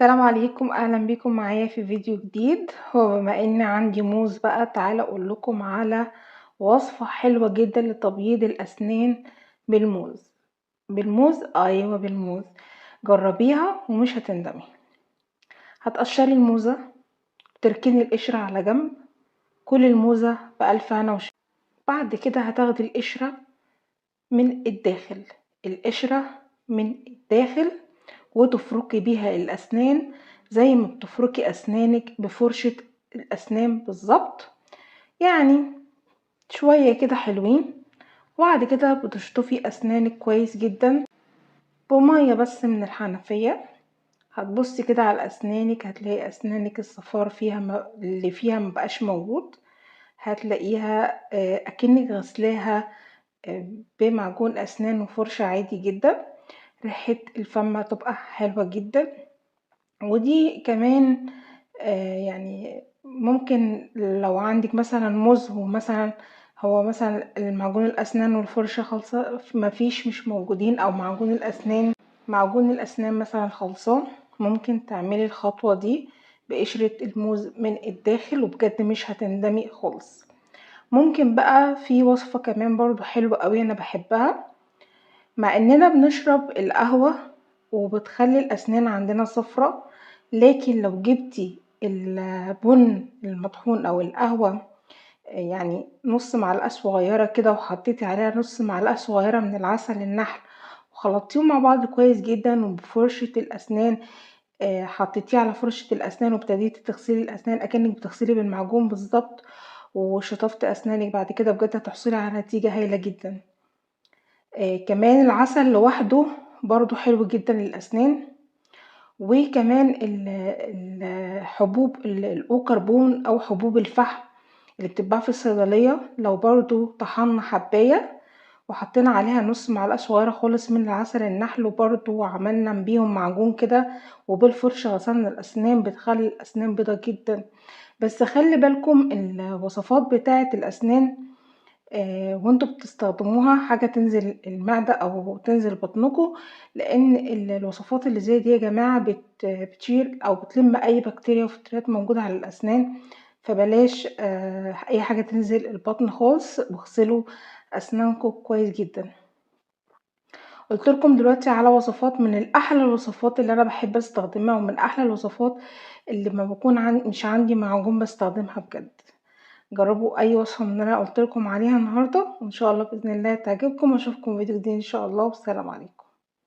السلام عليكم، اهلا بيكم معايا في فيديو جديد. هو بما ان عندي موز بقى، تعالى اقول لكم على وصفة حلوة جدا لتبييض الاسنان بالموز. بالموز، ايوه بالموز. جربيها ومش هتندمي. هتقشري الموزة، تركني القشرة على جنب. كل الموزة بألف هنا وشفا. بعد كده هتاخدي القشرة من الداخل، القشرة من الداخل، وتفركي بيها الأسنان زي ما بتفركي أسنانك بفرشة الأسنان بالظبط. يعني شوية كده حلوين. وبعد كده بتشطفي أسنانك كويس جدا بمية بس من الحنفية. هتبصي كده على أسنانك، هتلاقي أسنانك الصفار فيها اللي فيها مبقاش موجود. هتلاقيها أكنك غسلاها بمعجون أسنان وفرشة عادي جدا. ريحة الفم هتبقى حلوة جدا. ودي كمان يعني ممكن لو عندك مثلا موز، ومثلا هو مثلا المعجون الأسنان والفرشة خلصة، مفيش مش موجودين، أو معجون الأسنان مثلا خلصان، ممكن تعملي الخطوة دي بقشرة الموز من الداخل، وبجد مش هتندمي خالص. ممكن بقى في وصفة كمان برضو حلوة قوي أنا بحبها، مع اننا بنشرب القهوة وبتخلي الاسنان عندنا صفرة، لكن لو جبتي البن المطحون او القهوة، يعني نص معلقة صغيرة كده، وحطيتي عليها نص معلقة صغيرة من العسل النحل، وخلطتيهم مع بعض كويس جدا، وبفرشة الاسنان حطيتيه على فرشة الاسنان، وابتديتي تغسلي الاسنان اكنك بتغسلي بالمعجون بالظبط، وشطفت اسنانك بعد كده، بجد هتحصلي على نتيجة هايلة جدا. كمان العسل لوحده برضو حلو جدا للأسنان. وكمان الحبوب الأوكربون أو حبوب الفحم اللي بتتباع في الصيدلية، لو برضو طحنا حباية وحطينا عليها نص معلقة صغيرة خالص من العسل النحل، وبرضو عملنا بيهم معجون كده، وبالفرشة غسلنا الأسنان، بتخلي الأسنان بيضة جدا. بس خلي بالكم الوصفات بتاعة الأسنان وانتوا بتستخدموها حاجة تنزل المعدة او تنزل بطنكم، لان الوصفات اللي زي دي يا جماعة بتشيل او بتلم اي بكتيريا وفطريات موجودة على الاسنان. فبلاش اي حاجة تنزل البطن خالص، واغسلوا اسنانكم كويس جدا. قلت لكم دلوقتي على وصفات من الاحلى الوصفات اللي انا بحب استخدمها، ومن احلى الوصفات اللي ما بكون مش عندي معجون بستخدمها بجد. جربوا اي وصفه من اللي انا قلت لكم عليها النهارده، وان شاء الله باذن الله تعجبكم، واشوفكم فيديو جديد ان شاء الله، والسلام عليكم.